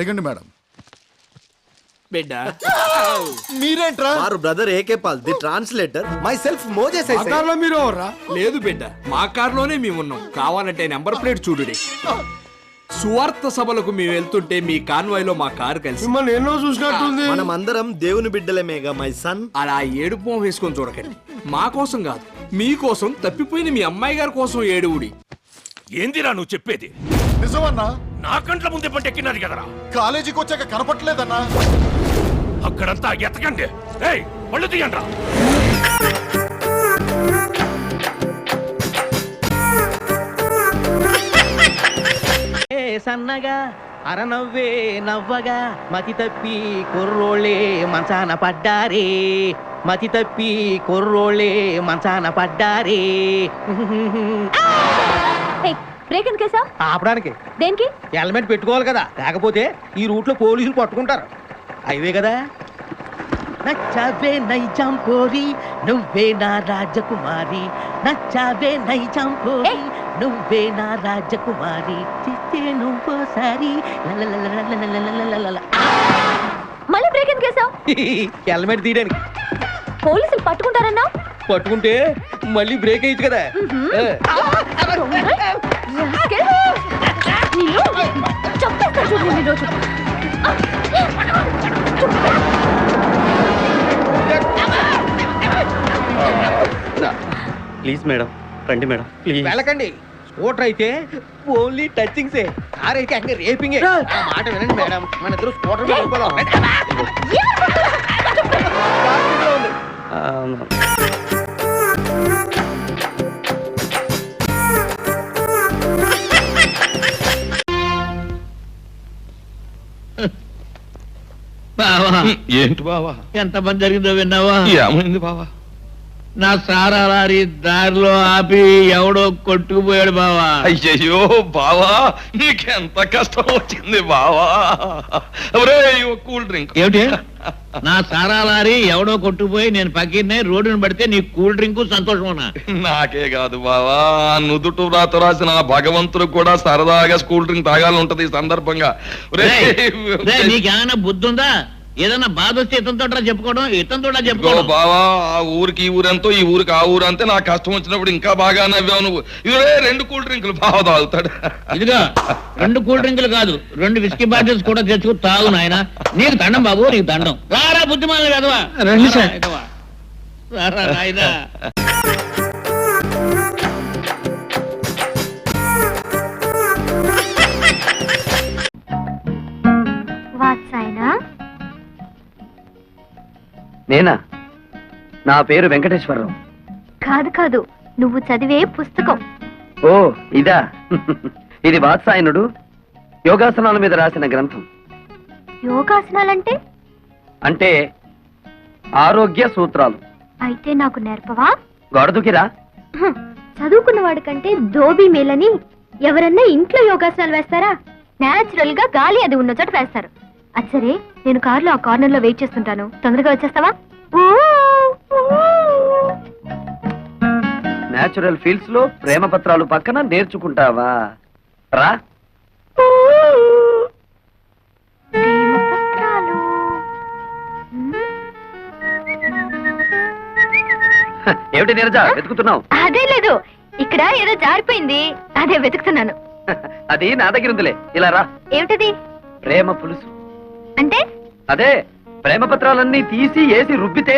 దిగండి మేడం. బిడ్డ మీరేంట్రా? మారు brother AK Paul the translator myself Moses ఐసై. కార్లో మీరు ఎవర్రా? లేదు బిడ్డ, మా కారులోనే మేమున్నాం. కావాలంటే నెంబర్ ప్లేట్ చూడుడి. సువార్త సభలకు మేము వెళ్తుంటే మీ కాన్వాయ్ లో మా కారు కలిసి. మిమ్మల్ని ఎన్నో చూసినట్టుంది. మనం అందరం దేవుని బిడ్డలమేగా మై సన్. అలా ఏడుపు వేసుకొని చూడకండి. మా కోసం కాదు, మీకోసం, తప్పిపోయిన మీ అమ్మాయి గారి కోసం ఏడువుడి. ఏందిరా నువ్వు చెప్పేది? నిజమన్నా? నా కంట్ల ముందే పంటెక్కినది కదరా. కాలేజీకి వచ్చాక కనపట్లేదన్నా. అక్కడంతా ఎతకండి. ఏయ్, పళ్ళు తీయండ్రా. సన్నగా అరనవ్వే నవ్వగా మతి తప్పి కుర్రోళ్ళే మంచాన పడ్డారే, మతి తప్పి కుర్రోళ్ళే మంచాన పడ్డారే. బ్రేక్ ఎందుకేసా? ఆపడానికి. దేనికి? హెల్మెట్ పెట్టుకోవాలి కదా, లేకపోతే ఈ రూట్ లో పోలీసులు పట్టుకుంటారు. హైవే కదా. నచ్చావే నైజాం పోరి నువ్వే నా రాజకుమారి, నచ్చావే నైజాం పోరి నువ్వే నా రాజకుమారి, చిస్తే నువ్వోసారి. మళ్ళీ బ్రేక్ ఎందుకేసావు? హెల్మెట్ తీయడానికి. పోలీసులు పట్టుకుంటారన్నా? పట్టుకుంటే మళ్ళీ బ్రేక్ అయ్యచ్చు కదా. చెప్పేస్తా చూడు నేను ఈరోజు. ప్లీజ్ మేడం, రండి మేడం ప్లీజ్. వెళ్ళకండి. స్కూటర్ అయితే ఓన్లీ టచింగ్సే, కార్ అయితే అங்கே రేపింగే. ఆ మాట వినండి మేడం, మన ఇద్దరు స్కూటర్ మీద వెళ్ళిపోదాం. ఏంటి బావా? ఎంత పని జరిగిందో విన్నావా? ఏమైంది బావా? నా సారా లారీ దారిలో ఆపి ఎవడో కొట్టుకుపోయాడు బావా. అయ్యయ్యో బావా, నీకెంత కష్టం వచ్చింది బావా. Cool drink. ఏమిటి? నా సారా లారీ ఎవడో కొట్టుకుపోయి నేను పక్కనే రోడ్డును పడితే నీ కూల్ డ్రింక్ సంతోషమా? నాకే కాదు బావా, నుదుటు రాత రాసిన భగవంతుడు కూడా సరదాగా కూల్ డ్రింక్ తాగాలని ఉంటది ఈ సందర్భంగా. నీకేమైనా బుద్ధి ఉందా? ఏదన్నా బాధ వస్తే ఇతనితో చెప్పుకోవడం, ఇతనితో చెప్పుకోవడం. బావా, ఆ ఊరికి ఈ ఊరంతో ఈ ఊరికి ఆ ఊరు అంతే. నాకు కష్టం వచ్చినప్పుడు ఇంకా బాగా నవ్వావు నువ్వు. ఇవే 2 కూల్ డ్రింకులు బాగా తాగుతాడు. ఇదిగా 2 కూల్ డ్రింకులు కాదు, 2 విస్కీ బాటిల్స్ కూడా తెచ్చుకు తాగు నాయన. నీకు దండం బాబు, నీకు దండం. రారా బుద్ధిమాల కదవా, రండి సార్. రారా నాయనా. నేనా? నా పేరు వెంకటేశ్వరరావు. కాదు కాదు, నువ్వు చదివే పుస్తకం. ఓ ఇదా? ఇది వాత్సాయనుడు యోగాసనాల మీద రాసిన గ్రంథం. యోగాసనాలంటే? అంటే ఆరోగ్య సూత్రాలు. అయితే నాకు నేర్పవా? గొడదుకిరా. చదువుకున్న వాడికంటే దోబీ మేలని. ఎవరన్నా ఇంట్లో యోగాసనాలు వేస్తారా? నేచురల్ గా గాలి అది ఉన్న చోట వేస్తారు. అచ్చరే, నేను కారులో ఆ కార్నర్ లో వెయిట్ చేస్తుంటాను, తొందరగా వచ్చేస్తావా? నేచురల్ ఫీల్డ్స్ లో ప్రేమ పత్రాలు పక్కన నేర్చుకుంటావా? రా. ఏమిటి నీరజ వెతుకుతున్నావు? అదే లేదు, ఇక్కడ ఏదో జారిపోయింది, అదే వెతుకుతున్నాను. అది నా దగ్గర ఉందిలే, ఇలా రా. ఏమిటది? ప్రేమ పులుసు. అంటే? అదే, ప్రేమ పత్రాలన్నీ తీసి వేసి రుబ్బితే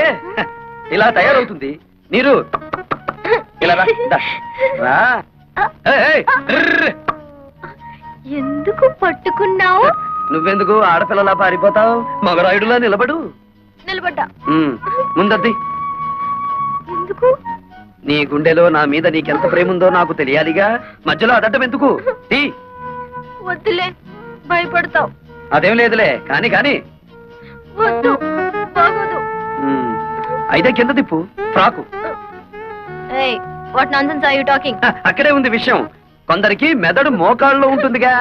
ఇలా తయారవుతుంది. నీరు ఇలా రా. రా. ఎందుకు పట్టుకున్నావు? నువ్వెందుకు ఆడపిల్లలా పారిపోతావు? మగరాయుడులా నిలబడు. నిలబడ్డా. ముందద్ది. ఎందుకు? నీ గుండెలో నా మీద నీకెంత ప్రేమ ఉందో నాకు తెలియాలిగా. మధ్యలో అదడ్డం ఎందుకు? వద్దులే, భయపడతావు. అదేం లేదులే, కాని కాని. వద్దు, బాగోదు. అయితే కింద తిప్పు frock. What nonsense are you talking? అక్కడే ఉంది విషయం. కొందరికి మెదడు మోకాళ్ళలో ఉంటుందిగా,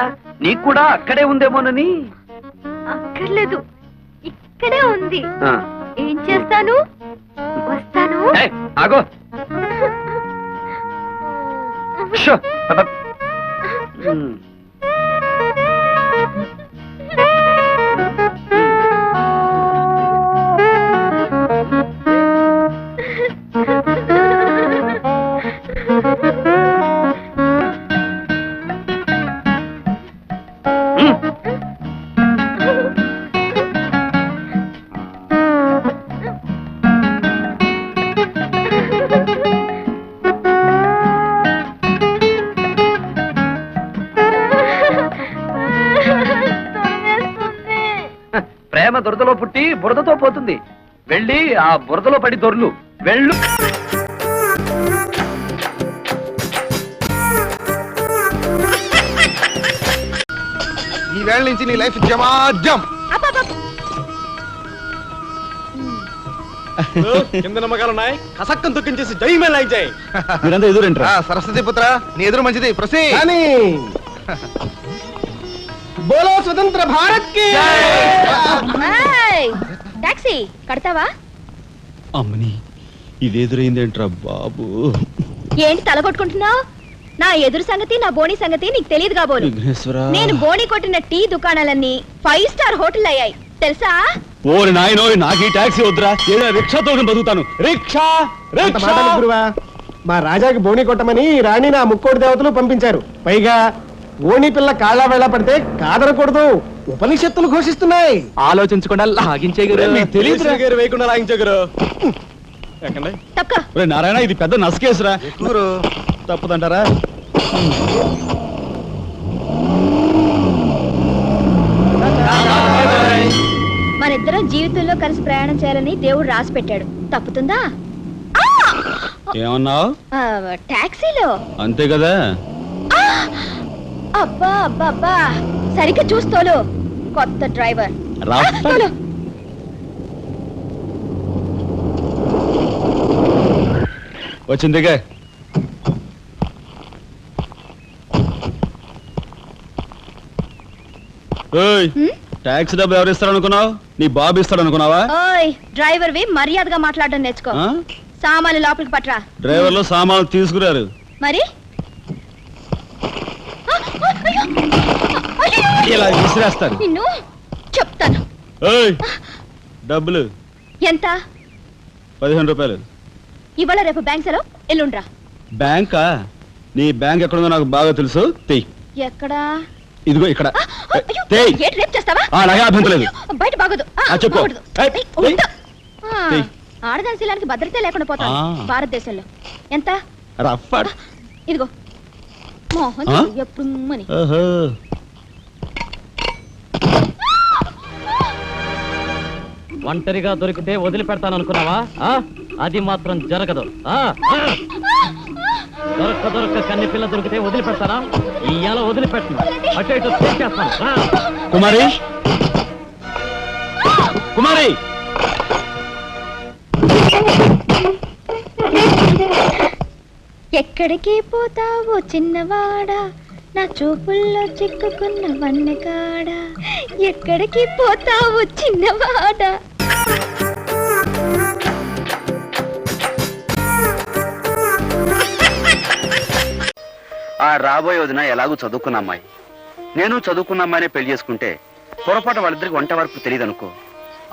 నీకు కూడా అక్కడే ఉందేమోనని. అక్కర్లేదు, ఇక్కడే ఉంది. ఏం చేస్తాను? వస్తాను. ఆగో. దురదలో పుట్టి బురదతో పోతుంది. వెళ్ళి ఆ బురదలో పడి దొర్లు. వెళ్ళు. ఈ వేళ నుంచి నీ లైఫ్ జమాజం. కింద నమ్మకాలు ఉన్నాయి, కసక్కం తొక్కించేసి జై మే లైక్ జై. మీరంతా ఎదురేంట్రా? సరస్వతి పుత్ర, నీ ఎదురు మంచిది. ప్రసీ బోలో స్వతంత్ర భారత్ కి టాక్సీ కడతావా? అమ్మని ఇదేదురైందేంట్రా బాబు? ఏంటి తల కొట్టుకుంటున్నావు? నా ఎదురు సంగతి, నా బోని సంగతి నీకు తెలియదు కాబోలు. నేను బోని కొట్టిన టీ దుకాణాలన్నీ 5 స్టార్ హోటల్ అయ్యాయి తెలుసా? ఓరి నాయనో, నాకు ఈ టాక్సీ వద్దురా, ఏదో రిక్షాతో బతుకుతాను. రిక్షా మా రాజాకి బోని కొట్టమని రాణి నా ముక్కోటి దేవతలు పంపించారు. పైగా ఓణి పిల్ల కాళ్ళ వేళ పడితే కాదనకూడదు, ఉపనిషత్తులు ఘోషిస్తున్నాయి. ఆలోచించకుండా లాగించే తెలియదు వేయకుండా లాగించగరు. తప్పక నారాయణ, ఇది పెద్ద నసకేసురా. తప్పదంటారా? మనిద్దరం జీవితంలో కలిసి ప్రయాణం చేయాలని దేవుడు రాసి పెట్టాడు. తప్పుతుందా? ఏమన్నావు? టాక్సీలో అంతే కదా. అబ్బా అబ్బా అబ్బా, సరిగ్గా చూస్తోలు. కొత్త డ్రైవర్ తోలు. వచ్చిందిగా. టాక్సీ డబ్బు ఎవరు ఇస్తారు అనుకున్నావు? నీ బాబు ఇస్తాడు అనుకున్నావా? ఓయ్ డ్రైవర్ వి మర్యాదగా మాట్లాడడం నేర్చుకో. ఆ? సామాన్లు లోపలికి పట్రా. డ్రైవర్లు సామాన్లు తీసుకురారు. మరి ఇలా విసిరేస్తారు. నిన్ను చెప్తాను. ఏయ్, డబ్బులు ఎంత? 15 రూపాయలు. ఇవాళ రేపు బ్యాంక్ సెలవు, ఎల్లుండ్రా. బ్యాంకా? నీ బ్యాంక్ ఎక్కడుందో నాకు బాగా తెలుసు. తెయ్. ఎక్కడా? ఇదిగో ఇక్కడ. అయ్యో, తెయ్. ఏంటి రేపు చేస్తావా? అలాగే అభ్యంతరం లేదు. అయ్యో, బయట బాగోదు. చెప్పు. బాగోదు. ఏయ్, ఏయ్, ఉండు. తెయ్. ఆడదాని శీలానికి భద్రత లేకుండా పోతాను భారతదేశంలో. ఎంత? రఫ్. ఇదిగో మోహన్ ఎప్పుడు మని. ఒంటరిగా దొరికితే వదిలిపెడతాను అనుకున్నావా? అది మాత్రం జరగదు. దొరక్క కన్ని పిల్ల దొరికితే వదిలిపెడతానా? ఇయ్యాల వదిలిపెట్టను, అటు ఇటు చేస్తాను. కుమారి, కుమారి, ఎక్కడికి పోతావో చిన్నవాడా, నా చూపుల్లో చిక్కుకున్న వన్నెకాడా. ఎక్కడికి పోతావో చిన్నవాడా. ఆ రాబోయే వదిన ఎలాగూ చదువుకున్న అమ్మాయి, నేను చదువుకున్న అమ్మాయినే పెళ్లి చేసుకుంటే పొరపాటు వాళ్ళిద్దరికి వంట వరకు తెలియదు అనుకో.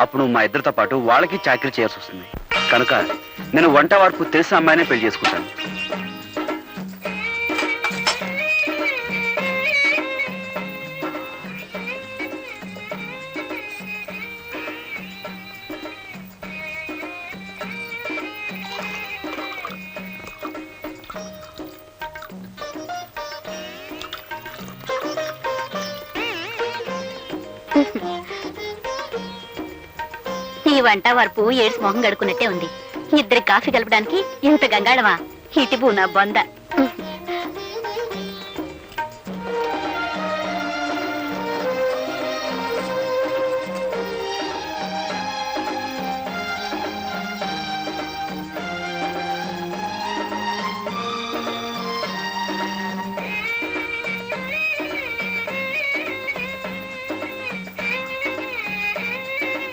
అప్పుడు మా ఇద్దరితో పాటు వాళ్ళకి చాకరీ చేయాల్సి వస్తుంది. కనుక నేను వంట వరకు తెలిసిన అమ్మాయినే పెళ్లి చేసుకుంటాను. నీ వంట వరపు ఏడ్స్ మొహం గడుకున్నట్టే ఉంది. ఇద్దరి కాఫీ కలపడానికి ఇంత గంగాడమా? ఇటిబు నా బొంద.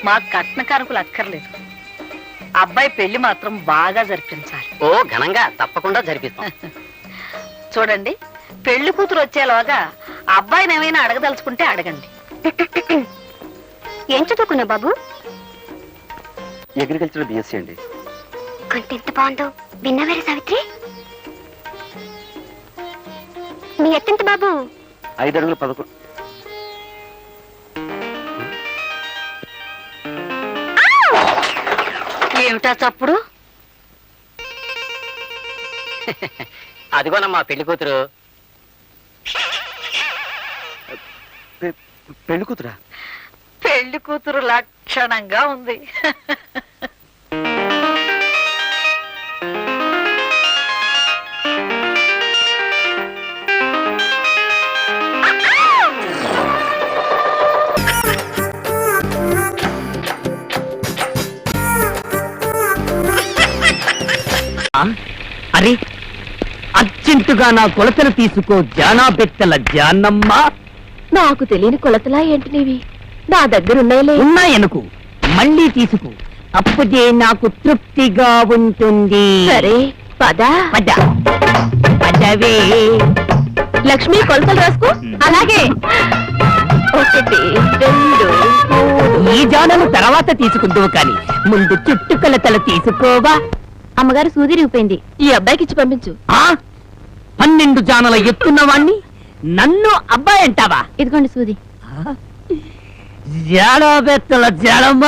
మా కట్న కారకులు అక్కర్లేదు, అబ్బాయి పెళ్లి మాత్రం బాగా జరిపించాలి. ఓ ఘనంగా తప్పకుండా జరిపిస్తాం. చూడండి, పెళ్లి కూతురు వచ్చేలోగా అబ్బాయిని ఏమైనా అడగదలుచుకుంటే అడగండి. ఏం చదువుకున్నా బాబు? అగ్రికల్చర్ బిఎస్సీ అండి. కొంత బాగుందో విన్నవేరే సావిత్రి. నీ ఎత్తెంత బాబు? 5 అడుగులు 11. ఏమిటా చప్పుడు? అదిగోనమ్మా పెళ్లి కూతురు. పెళ్లి కూతురా? పెళ్లి కూతురు 1,00,000 లక్షణంగా ఉంది. అరే అర్జెంటుగా నా కొలతలు తీసుకో జానా బెత్తల జానమ్మ. నాకు తెలియని కొలతలా ఏంటి నీవి? నా దగ్గర ఉన్నాయనుకు మళ్ళీ తీసుకో, అప్పుడే నాకు తృప్తిగా ఉంటుంది. సరే పద పద పదవే. లక్ష్మి కొలతలు రాసుకో. అలాగే 1 2 3. ఈ జానను తర్వాత తీసుకుందువు కాని ముందు చుట్టు కొలతలు తీసుకోవా. అమ్మగారు సూది రిగిపోయింది, ఈ అబ్బాయికి ఇచ్చి పంపించు. 12 జానల ఎత్తున్నవాణ్ణి నన్ను అబ్బాయి అంటావా? ఇదిగోండి సూది. జాడబెత్తల జాడమ్మ,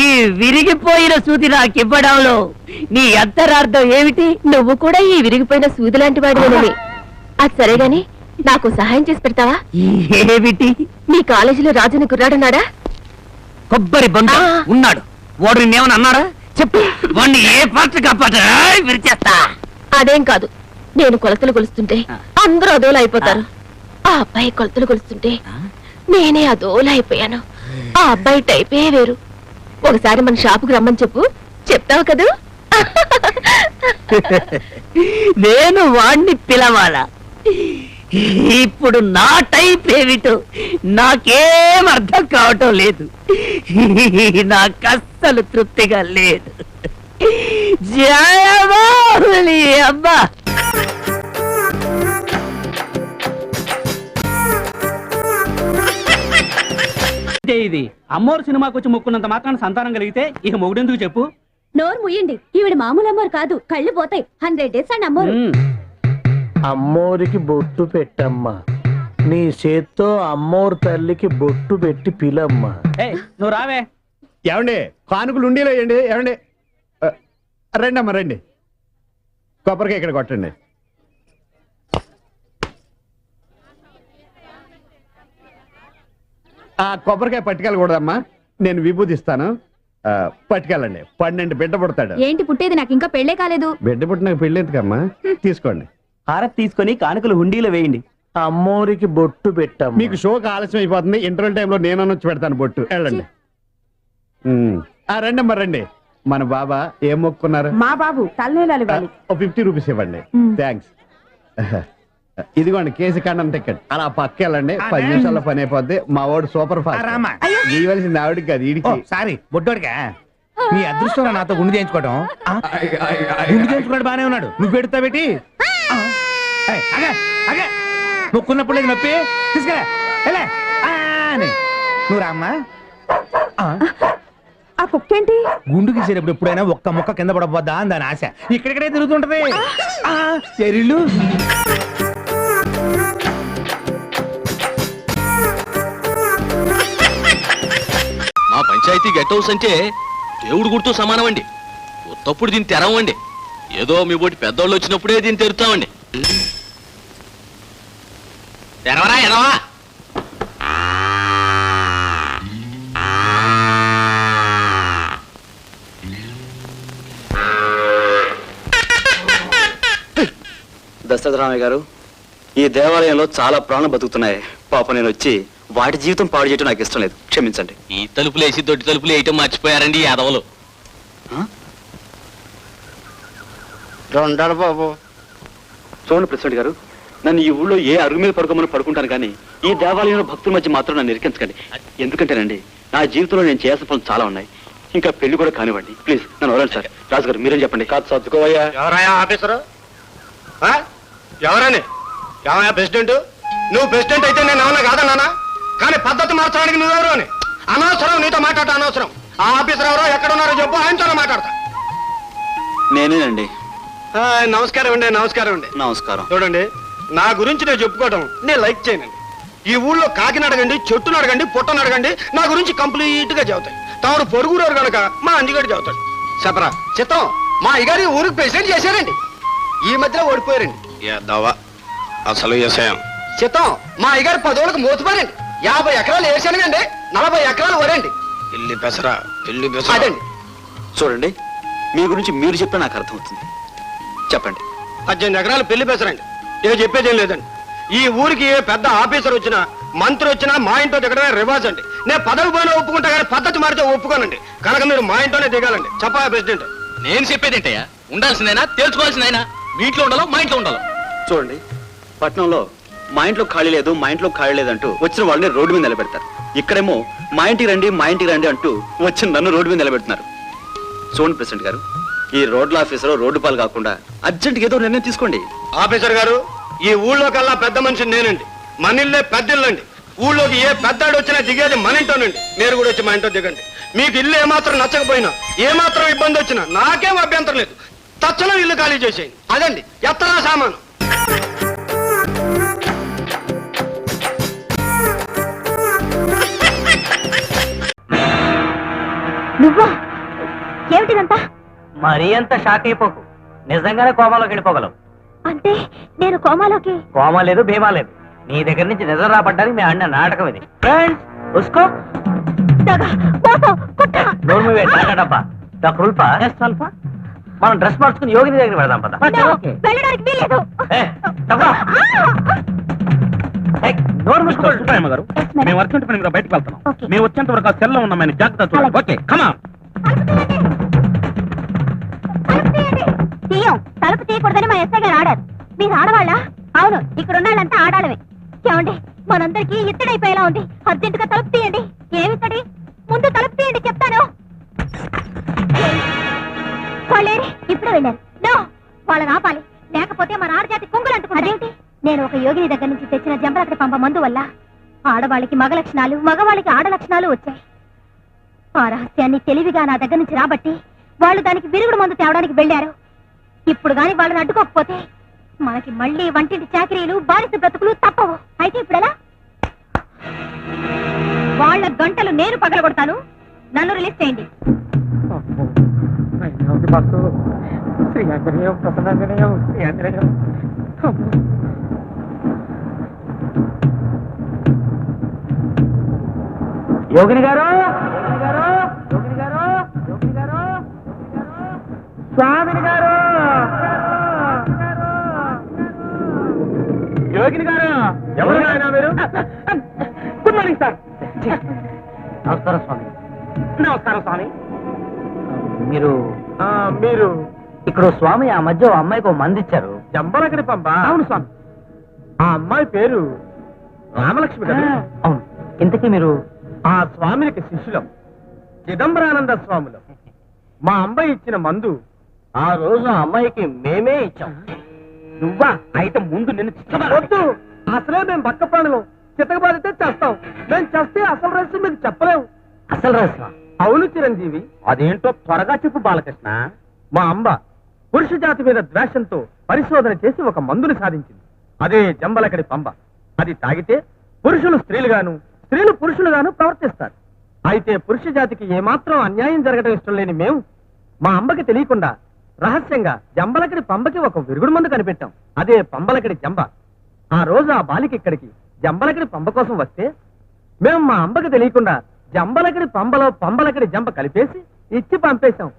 ఈ విరిగిపోయిన సూది నాకివ్వడంలో నీ అంతరార్థం ఏమిటి? నువ్వు కూడా ఈ విరిగిపోయిన సూది లాంటి వాడివేనని. అది సరే గాని నాకు సహాయం చేసి పెడతావా? ఏమిటి? మీ కాలేజీలో రాజుని కుర్రాడున్నాడా? కొబ్బరి బొండ ఉన్నాడు. వాడు నిన్నేమని అన్నారా? చెప్పు, వాడిని ఏ పార్టీ కాపాట విరిచేస్తా. అదేం కాదు, నేను కొలతలు కొలుస్తుంటే అందరూ అదోలా అయిపోతారు. ఆ అబ్బాయి కొలతలు కొలుస్తుంటే నేనే అదోలా అయిపోయాను. ఆ అబ్బాయి టైపే వేరు. ఒకసారి మన షాపుకి రమ్మని చెప్పు, చెప్తావు కదూ? నేను వాణ్ణి పిలవాలా? ఇప్పుడు నా టైప్ ఏమిటో నాకేం అర్థం కావటం లేదు. నాకు అస్సలు తృప్తిగా లేదు. జయబాహులి అబ్బా. ఇది అమ్మోరు సినిమాకి వచ్చి మొక్కున్నంత మాత్రాన సంతానం కలిగితే ఇక మొగుడెందుకు చెప్పు? నోరు ముయ్యండి, ఈవిడ మామూలు అమ్మోరు కాదు, కళ్ళు పోతాయి. 100 days అండి అమ్మోరు. అమ్మోరికి బొట్టు పెట్టమ్మా, నీ చేత్తో అమ్మోరు తల్లికి బొట్టు పెట్టి పిలమ్మా. నువ్వు రావే. ఏమండి కానుకలు ఉండీలో వేయండి. ఏమండి రండి అమ్మ రండి, కొబ్బరికాయ ఇక్కడ కొట్టండి. ఆ కొబ్బరికాయ పట్టుకెళ్ళకూడదమ్మా, నేను విభూతిస్తాను. పట్టుకెళ్ళండి. 12 బిడ్డ పుడతాడు. ఏంటి పుట్టేది? నాకు ఇంకా పెళ్ళే కాలేదు. బిడ్డ పుట్టినాక పెళ్ళి ఎందుకమ్మా? తీసుకోండి. హారతి తీసుకొని కానుకలు హుండీలో వేయండి. అమ్మోరికి బొట్టు పెట్టమ్మా. మీకు షోకి ఆలస్యం అయిపోతుంది, ఇంటర్వెల్ టైంలో నేను వచ్చి పెడతాను బొట్టు. వెళ్ళండి. రండి అమ్మా రండి. మన బాబా ఏం మొక్కున్నారు? మా బాబు తలనీలాలు 50 రూపీస్ ఇవ్వండి. థ్యాంక్స్. ఇదిగోండి కేసు కండం టికెట్. అలా పక్క వెళ్ళండి, 10 నిమిషాల్లో పని అయిపోద్ది. మా వాడు సూపర్ ఫాస్ట్. ఇవ్వాల్సింది ఆవిడికి కాదు, ఈడికి. సారీ బొడ్డోడికా? నీ అదృష్టం నాతో గుండు చేయించుకోవడం. గుండు చేయించుకోవడం బానే ఉన్నాడు, నువ్వు పెడతా పెట్టి మొక్కున్నప్పుడు లేదు నొప్పి. తీసుకురా నువ్వు రామ్మా. ఆ కుక్కేంటి? గుండు గీసేటప్పుడు ఎప్పుడైనా ఒక్క మొక్క కింద పడబోద్దా అని దాని ఆశ. ఇక్కడిక్కడే తిరుగుతుంటది. చెరిళ్ళు మా పంచాయతీ గెట్ హౌస్ అంటే దేవుడు గుర్తు సమానం అండి. ఉత్తప్పుడు దీన్ని తెరవండి. ఏదో మీ బోటి పెద్దోళ్ళు వచ్చినప్పుడే దీన్ని తెరుతామండి. తెరవరా ఎదవా. దశరథరామయ్య గారు, ఈ దేవాలయంలో చాలా ప్రాణం బతుకుతున్నాయి. పాప నేను వచ్చి వాటి జీవితం పాడు చేయడం నాకు ఇష్టం లేదు, క్షమించండి. ఈ తలుపులు వేసి దొడ్డి తలుపులు వేయటం మర్చిపోయారండి ఈ యాదవలు. బాబు చూడండి ప్రెసిడెంట్ గారు, నన్ను ఈ ఊళ్ళో ఏ అరుగు మీద పడుకోమని పడుకుంటాను, కానీ ఈ దేవాలయంలో భక్తుల మధ్య మాత్రం నన్ను ఇరికించకండి. ఎందుకంటేనండి నా జీవితంలో నేను చేయాల్సిన పనులు చాలా ఉన్నాయి. ఇంకా పెళ్లి కూడా కానివ్వండి ప్లీజ్, నన్ను వదలండి సార్. రాజు గారు మీరేం చెప్పండి. కాదు సర్దుకోవయ్యా. ఎవరయ్యా ఆఫీసరు? ఎవరని? ఏమయ్యా ప్రెసిడెంట్? నువ్వు ప్రెసిడెంట్ అయితే నేను ఏమన్నా కాదన్నానా? కానీ పద్ధతి మార్చడానికి నువ్వెవరు అని. అనవసరం నీతో మాట్లాడటం అనవసరం. ఆ ఆఫీసర్ ఎవరో ఎక్కడున్నారో చెప్పు, ఆయనతో మాట్లాడతా. నేనేనండి. నమస్కారం అండి. నమస్కారం అండి. నమస్కారం. చూడండి, నా గురించి నేను చెప్పుకోవడం నేను లైక్ చేయనండి. ఈ ఊళ్ళో కాకిని అడగండి, చెట్టును అడగండి, పుట్టను అడగండి, నా గురించి కంప్లీట్ గా చెబుతాయి. తమరు పొరుగురు కనుక మా అంజిగడి చెబుతాడు. చెప్పరా చిత్తం, మా అయ్యగారి ఊరికి ప్రెసిడెంట్ చేశారండి, ఈ మధ్యలో ఓడిపోయారండి. అసలు చిత్తం, మా అయ్యగారు 10 ఏళ్ళకి మోసపోయారండి. 50 ఎకరాలు వేసానుగండి, 40 ఎకరాలు వరండి. పెళ్లి పెసరా పెళ్లి పెసరా అదండి చూడండి, మీ గురించి మీరు చెప్పిన నాకు అర్థమవుతుంది. చెప్పండి. 18 ఎకరాలు పెళ్లి పెసరండి. ఇక చెప్పేదేం లేదండి. ఈ ఊరికి ఏ పెద్ద ఆఫీసర్ వచ్చినా మంత్రి వచ్చినా మా ఇంట్లో దిగడమే రివాజ్ అండి. నేను పదవి పోయినా ఒప్పుకుంటా కానీ పద్ధతి మారితే ఒప్పుకోనండి. కనుక మీరు మా ఇంట్లోనే దిగాలండి. చెప్పా ప్రెసిడెంట్. నేను చెప్పేది ఏంటయ్యా? ఉండాల్సిందైనా తేల్చుకోవాల్సిందైనా మీ ఇంట్లో ఉండాలో మా ఇంట్లో ఉండాలో? చూడండి, పట్నంలో మా ఇంట్లో ఖాళీ లేదు, మా ఇంట్లో ఖాళీ లేదంటూ వచ్చిన వాళ్ళని రోడ్డు మీద నిలబెడతారు. ఇక్కడేమో మా ఇంటికి రండి, మా ఇంటికి రండి అంటూ వచ్చిన నన్ను రోడ్డు మీద నిలబెడుతున్నారు. చూడండి ప్రెసిడెంట్ గారు, ఈ రోడ్ల ఆఫీసర్ రోడ్డు పాలు కాకుండా అర్జెంట్గా ఏదో నిర్ణయం తీసుకోండి. ఆఫీసర్ గారు, ఈ ఊళ్ళో కల్లా పెద్ద మనిషిని నేనండి. మన ఇల్లే పెద్ద ఇల్లండి. ఊళ్ళోకి ఏ పెద్దాడు వచ్చినా దిగేది మన ఇంటోనండి. మీరు కూడా వచ్చి మా ఇంట్లో దిగండి. మీకు ఇల్లు ఏమాత్రం నచ్చకపోయినా, ఏమాత్రం ఇబ్బంది వచ్చినా నాకేం అభ్యంతరం లేదు. తక్షణం ఇల్లు ఖాళీ చేసేయండి. అదండి ఎత్తరా సామాను. నువ్వా? ఏమిటిదంతా? మరీ అంత షాక్ అయిపోకు, నిజంగానే కోమాలోకి వెళ్ళిపోగలవు. అంటే నేను కోమాలోకి? కోమా లేదు, భీమా లేదు. నీ దగ్గర నుంచి నిజం రాబడ్డానికి మేము ఆడిన నాటకం ఇది. ఫ్రెండ్స్ ఉస్కో డబ్బా డాక్టర్ ఉల్పా అల్పా, మనం డ్రెస్ మార్చుకుని యోగిని దగ్గర పెడదాం పద. వెళ్ళడానికి వీల్లేదు. నోరు మూసుకో గారు, మేము అర్జెంట్ పని మీద బయటకు వెళ్తున్నాం. మేము వచ్చేంత వరకు ఆ సెల్లో ఉన్నామని జాగ్రత్త చూడండి. ఓకే, కమా. తీయం, తలుపు తీయకూడదని మా ఎస్ఐ గారు ఆడారు. మీరు ఆడవాళ్ళ? అవును, ఇక్కడ ఉన్నాళ్ళంతా ఆడాడమే. ఏమండి, మనందరికీ ఇత్తడైపోయేలా ఉంది. అర్జెంటుగా తలుపు తీయండి. ఏమిత్తడి? ముందు తలుపు తీయండి చెప్తాను. వాళ్ళేరి ఇప్పుడే వెళ్ళారు. నో, వాళ్ళని ఆపాలి, లేకపోతే మన ఆడజాతి కుంగులు అంటుకుంటారు. అదేంటి? నేను ఒక యోగిని దగ్గర నుంచి తెచ్చిన జంబలకడి పంప మందు వల్ల ఆడవాళ్ళకి మగ లక్షణాలు, మగవాళ్ళకి ఆడ లక్షణాలు వచ్చాయి. ఆ రహస్యాన్ని తెలివిగా నా దగ్గర నుంచి రాబట్టి వాళ్ళు దానికి విరుగుడు మందు తేవడానికి వెళ్ళారు. ఇప్పుడు గాని వాళ్ళని అడ్డుకోకపోతే మనకి మళ్ళీ వంటింటి చాకరీలు, బానిస బ్రతుకులు తప్పవు. అయితే ఇప్పుడెలా? వాళ్ళ గంటలు నేను పగలగొడతాను. నన్ను రిలీజ్ చేయండి. యోగిని గారు, యోగిని గారు, యోగిని గారు, యోగిని గారు, స్వామిని గారు, యోగిని గారు. ఎవరు నాయనా మీరు? Good morning sir. నమస్కారం స్వామి. నమస్కారం స్వామి. మీరు మీరు ఇక్కడ స్వామి ఆ మధ్య ఓ అమ్మాయికి ఓ మంది ఇచ్చారు. జంబలకడి పంప? అవును స్వామి. ఆ అమ్మాయి పేరు రామలక్ష్మి కదా? అవును. ఇంతకీ మీరు? ఆ స్వామికి శిష్యులం, చిదంబరానంద స్వాములం. మా అమ్మాయి ఇచ్చిన మందు ఆ రోజు ఆ అమ్మాయికి మేమే ఇచ్చాం. నువ్వా? అయితే ముందు నిన్ను వద్దు, అసలే మేము బక్క ప్రాణులు. చితకబాదితే చేస్తాం. మేము చేస్తే అసలు రహస్యం మీకు చెప్పలేము. అసలు రహస్యం? అవును చిరంజీవి. అదేంటో త్వరగా చెప్పు బాలకృష్ణ. మా అంబ పురుష జాతి మీద ద్వేషంతో పరిశోధన చేసి ఒక మందుని సాధించింది. అదే జంబలకడి పంబ. అది తాగితే పురుషులు స్త్రీలుగాను, స్త్రీలు పురుషులుగాను ప్రవర్తిస్తారు. అయితే పురుష జాతికి ఏమాత్రం అన్యాయం జరగడం ఇష్టం లేని మేము మా అంబకి తెలియకుండా రహస్యంగా జంబలకడి పంబకి ఒక విరుగుడు మందు కనిపెట్టాం. అదే పంబలకడి జంబ. ఆ రోజు ఆ బాలిక ఇక్కడికి జంబలకడి పంబ కోసం వస్తే మేము మా అంబకి తెలియకుండా జంబలకడి పంబలో పంబలకడి జంబ కలిపేసి ఇచ్చి పంపేశాం.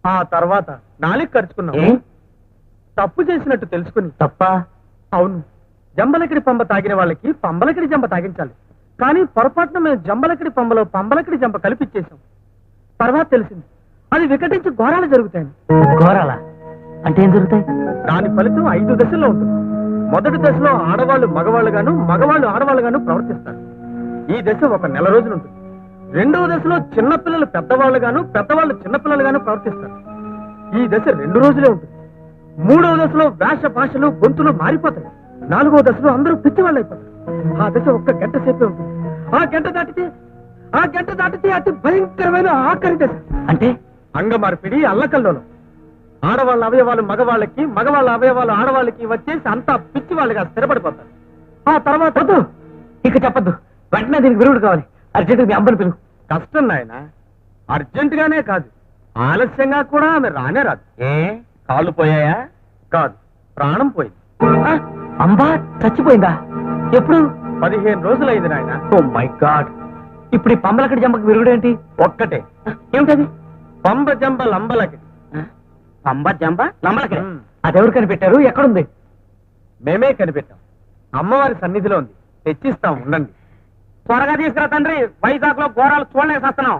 ఆ తర్వాత నాలుగు ఖర్చుకున్నాం. తప్పు చేసినట్టు తెలుసుకుని. తప్ప? అవును. జంబలకడి పంబ తాగిన వాళ్ళకి పంబలకడి జంబ తాగించాలి. కానీ పొరపాటున మేము జంబలకడి పంబలో పంబలకడి జంబ కలిపిచ్చేసాం. తర్వాత తెలిసింది అది వికటించి ఘోరాలు జరుగుతాయి. ఘోరాల అంటే ఏం జరుగుతాయి? దాని ఫలితం 5 దశల్లో ఉంటుంది. మొదటి దశలో ఆడవాళ్ళు మగవాళ్ళుగాను, మగవాళ్ళు ఆడవాళ్ళుగాను ప్రవర్తిస్తారు. ఈ దశ ఒక నెల రోజులు ఉంటుంది. రెండవ దశలో చిన్నపిల్లలు పెద్దవాళ్ళుగాను, పెద్దవాళ్ళు చిన్నపిల్లలుగాను ప్రవర్తిస్తారు. ఈ దశ 2 రోజులే ఉంటుంది. మూడవ దశలో వేష భాషలు, గొంతులు మారిపోతాయి. 4వ దశలో అందరూ పిచ్చివాళ్ళు అయిపోతారు. ఆ దశ ఒక్క గంట సేపే ఉంటుంది. ఆ గంట దాటితే అతి భయంకరమైన ఆఖరి దశ. అంటే అంగమార్పిడి, అల్లకల్లోలం. ఆడవాళ్ళ అవయవాలు మగవాళ్ళకి, మగవాళ్ళ అవయవాలు ఆడవాళ్ళకి వచ్చేసి అంతా పిచ్చి వాళ్ళుగా స్థిరపడిపోతారు. ఆ తర్వాత ఇక చెప్పద్దు, వెంటనే దీనికి విరుగుడు కావాలి. అర్జెంట్ మీ అమ్మని పిలువు. కష్టం నాయన. అర్జెంట్ గానే కాదు, ఆలస్యంగా కూడా ఆమె రానే రాదు. కాళ్ళు పోయాయా? కాదు, ప్రాణం పోయింది. అంబా చచ్చిపోయిందా? ఎప్పుడు? 15 రోజులైంది నాయన. Oh my God. ఇప్పుడు ఈ పంబలకడి జంబకి విరుగుడేంటి? ఒక్కటే. ఏమిటది? పంబ జంబ లంబలకి. పంబ జంబ లంబలకి. అదెవరు కనిపెట్టారు? ఎక్కడుంది? మేమే కనిపెట్టాం. అమ్మవారి సన్నిధిలో ఉంది, తెచ్చిస్తాం, ఉండండి. త్వరగా తీసుకురా తండ్రి, వైజాగ్ లో ఘోరాలు చూడలేక వస్తున్నాం.